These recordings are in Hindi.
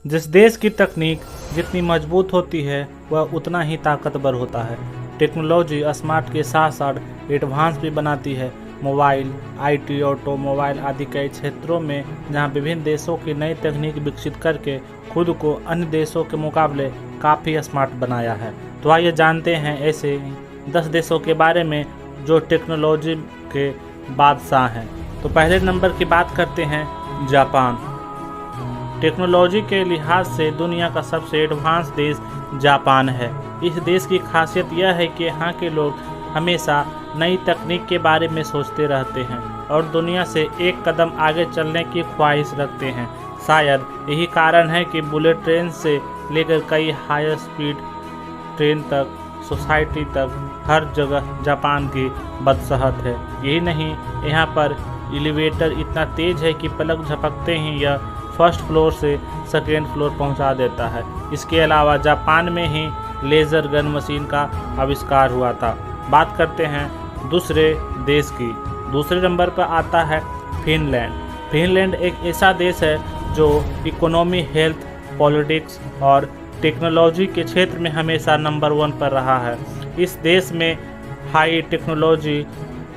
जिस देश की तकनीक जितनी मजबूत होती है वह उतना ही ताकतवर होता है। टेक्नोलॉजी स्मार्ट के साथ साथ एडवांस भी बनाती है। मोबाइल, आईटी, ऑटोमोबाइल आदि कई क्षेत्रों में जहां विभिन्न देशों की नई तकनीक विकसित करके खुद को अन्य देशों के मुकाबले काफ़ी स्मार्ट बनाया है। तो आइए जानते हैं ऐसे 10 देशों के बारे में जो टेक्नोलॉजी के बादशाह हैं। तो पहले नंबर की बात करते हैं जापान। टेक्नोलॉजी के लिहाज से दुनिया का सबसे एडवांस देश जापान है। इस देश की खासियत यह है कि यहाँ के लोग हमेशा नई तकनीक के बारे में सोचते रहते हैं और दुनिया से एक कदम आगे चलने की ख्वाहिश रखते हैं। शायद यही कारण है कि बुलेट ट्रेन से लेकर कई हाई स्पीड ट्रेन तक, सोसाइटी तक हर जगह जापान की बदशहत है। यही नहीं, यहाँ पर एलिवेटर इतना तेज है कि पलक झपकते ही यह फर्स्ट फ्लोर से सेकेंड फ्लोर पहुंचा देता है। इसके अलावा जापान में ही लेज़र गन मशीन का आविष्कार हुआ था। बात करते हैं दूसरे देश की। दूसरे नंबर पर आता है फिनलैंड। फिनलैंड एक ऐसा देश है जो इकोनॉमी, हेल्थ, पॉलिटिक्स और टेक्नोलॉजी के क्षेत्र में हमेशा नंबर 1 पर रहा है। इस देश में हाई टेक्नोलॉजी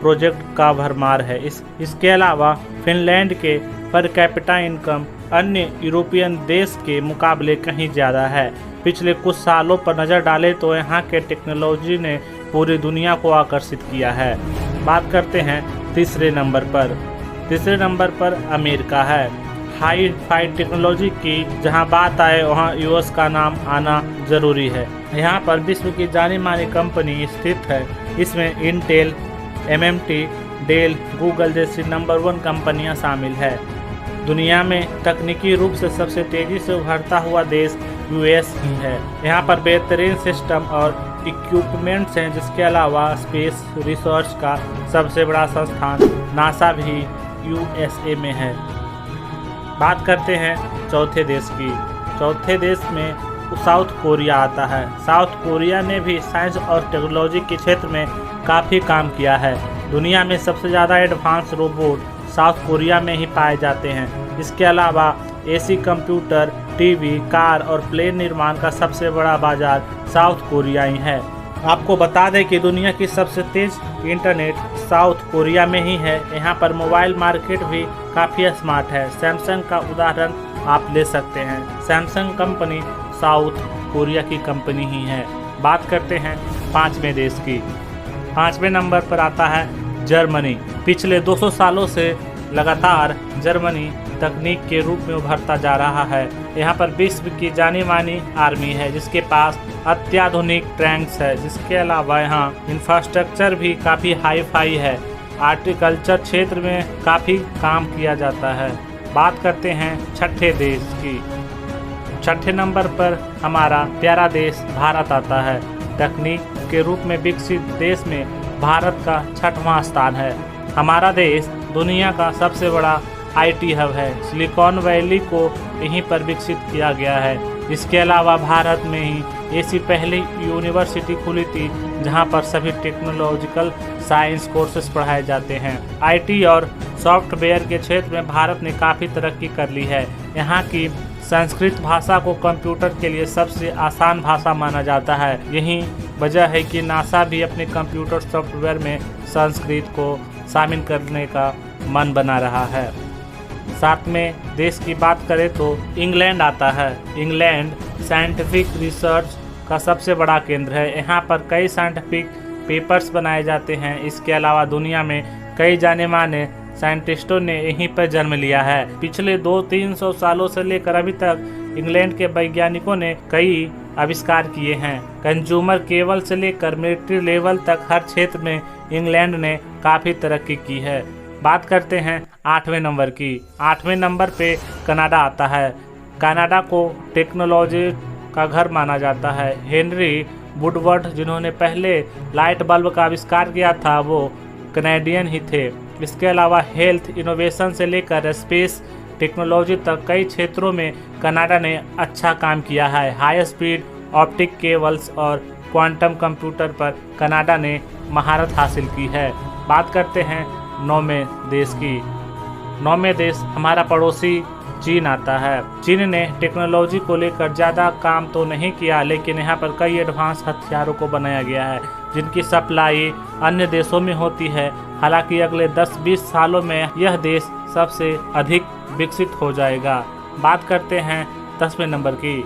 प्रोजेक्ट का भरमार है। इसके अलावा फिनलैंड के पर कैपिटा इनकम अन्य यूरोपियन देश के मुकाबले कहीं ज़्यादा है। पिछले कुछ सालों पर नज़र डालें तो यहाँ के टेक्नोलॉजी ने पूरी दुनिया को आकर्षित किया है। बात करते हैं तीसरे नंबर पर। तीसरे नंबर पर अमेरिका है। हाई फाई टेक्नोलॉजी की जहाँ बात आए वहाँ यूएस का नाम आना ज़रूरी है। यहाँ पर विश्व की जानी मानी कंपनी स्थित है। इसमें इंटेल, एमएमटी, डेल, गूगल जैसी नंबर 1 कंपनियां शामिल है। दुनिया में तकनीकी रूप से सबसे तेज़ी से उभरता हुआ देश यूएस ही है। यहाँ पर बेहतरीन सिस्टम और इक्विपमेंट्स हैं। जिसके अलावा स्पेस रिसर्च का सबसे बड़ा संस्थान नासा भी यूएसए में है। बात करते हैं चौथे देश की। चौथे देश में साउथ कोरिया आता है। साउथ कोरिया ने भी साइंस और टेक्नोलॉजी के क्षेत्र में काफ़ी काम किया है। दुनिया में सबसे ज़्यादा एडवांस रोबोट साउथ कोरिया में ही पाए जाते हैं। इसके अलावा एसी, कंप्यूटर, टीवी, कार और प्लेन निर्माण का सबसे बड़ा बाजार साउथ कोरिया ही है। आपको बता दें कि दुनिया की सबसे तेज़ इंटरनेट साउथ कोरिया में ही है। यहाँ पर मोबाइल मार्केट भी काफ़ी स्मार्ट है। सैमसंग का उदाहरण आप ले सकते हैं। सैमसंग कंपनी साउथ कोरिया की कंपनी ही है। बात करते हैं पाँचवें देश की। पाँचवें नंबर पर आता है जर्मनी। पिछले 200 सालों से लगातार जर्मनी तकनीक के रूप में उभरता जा रहा है। यहाँ पर विश्व की जानी मानी आर्मी है जिसके पास अत्याधुनिक टैंक्स है। जिसके अलावा यहाँ इंफ्रास्ट्रक्चर भी काफ़ी हाई फाई है। आर्टिकल्चर क्षेत्र में काफ़ी काम किया जाता है। बात करते हैं छठे देश की। छठे नंबर पर हमारा प्यारा देश भारत आता है। तकनीक के रूप में विकसित देश में भारत का 6वां स्थान है। हमारा देश दुनिया का सबसे बड़ा आईटी हब है। सिलिकॉन वैली को यहीं पर विकसित किया गया है। इसके अलावा भारत में ही ऐसी पहली यूनिवर्सिटी खुली थी जहां पर सभी टेक्नोलॉजिकल साइंस कोर्सेज पढ़ाए जाते हैं। आईटी और सॉफ्टवेयर के क्षेत्र में भारत ने काफ़ी तरक्की कर ली है। यहाँ की संस्कृत भाषा को कंप्यूटर के लिए सबसे आसान भाषा माना जाता है। यही वजह है कि नासा भी अपने कंप्यूटर सॉफ्टवेयर में संस्कृत को शामिल करने का मन बना रहा है। साथ में देश की बात करें तो इंग्लैंड आता है। इंग्लैंड साइंटिफिक रिसर्च का सबसे बड़ा केंद्र है। यहाँ पर कई साइंटिफिक पेपर्स बनाए जाते हैं। इसके अलावा दुनिया में कई जाने माने साइंटिस्टों ने यहीं पर जन्म लिया है। पिछले 200-300 सालों से लेकर अभी तक इंग्लैंड के वैज्ञानिकों ने कई आविष्कार किए हैं। कंज्यूमर केबल से लेकर मिलिट्री लेवल तक हर क्षेत्र में इंग्लैंड ने काफ़ी तरक्की की है। बात करते हैं 8वें नंबर की। 8वें नंबर पे कनाडा आता है। कनाडा को टेक्नोलॉजी का घर माना जाता है। हेनरी वुडवर्ड जिन्होंने पहले लाइट बल्ब का आविष्कार किया था वो कनाडियन ही थे। इसके अलावा हेल्थ इनोवेशन से लेकर स्पेस टेक्नोलॉजी तक कई क्षेत्रों में कनाडा ने अच्छा काम किया है। हाई स्पीड ऑप्टिक केबल्स और क्वांटम कंप्यूटर पर कनाडा ने महारत हासिल की है। बात करते हैं 9वें देश की। 9वें देश हमारा पड़ोसी चीन आता है। चीन ने टेक्नोलॉजी को लेकर ज़्यादा काम तो नहीं किया, लेकिन यहाँ पर कई एडवांस हथियारों को बनाया गया है जिनकी सप्लाई अन्य देशों में होती है। हालांकि अगले 10-20 सालों में यह देश सबसे अधिक विकसित हो जाएगा। बात करते हैं 10वें नंबर की।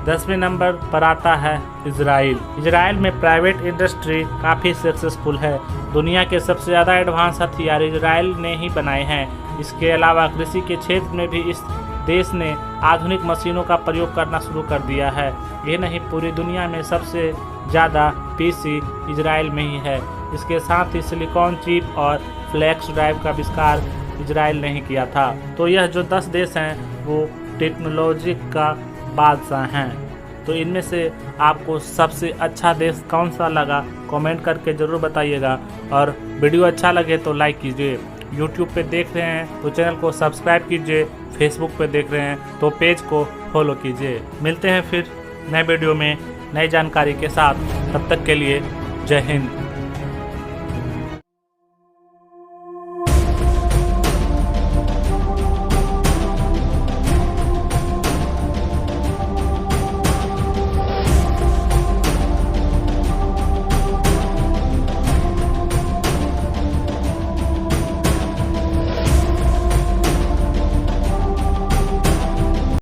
10वें नंबर पर आता है इजराइल। इजराइल में प्राइवेट इंडस्ट्री काफ़ी सक्सेसफुल है। दुनिया के सबसे ज़्यादा एडवांस हथियार इजराइल ने ही बनाए हैं। इसके अलावा कृषि के क्षेत्र में भी इस देश ने आधुनिक मशीनों का प्रयोग करना शुरू कर दिया है। ये नहीं, पूरी दुनिया में सबसे ज़्यादा पीसी इजराइल में ही है। इसके साथ ही सिलिकॉन चिप और फ्लैक्स ड्राइव का आविष्कार इजराइल ने ही किया था। तो यह जो 10 देश हैं वो टेक्नोलॉजी का बादशाह हैं। तो इनमें से आपको सबसे अच्छा देश कौन सा लगा कमेंट करके ज़रूर बताइएगा। और वीडियो अच्छा लगे तो लाइक कीजिए। यूट्यूब पे देख रहे हैं तो चैनल को सब्सक्राइब कीजिए। फेसबुक पे देख रहे हैं तो पेज को फॉलो कीजिए। मिलते हैं फिर नए वीडियो में नई जानकारी के साथ। तब तक के लिए जय हिंद।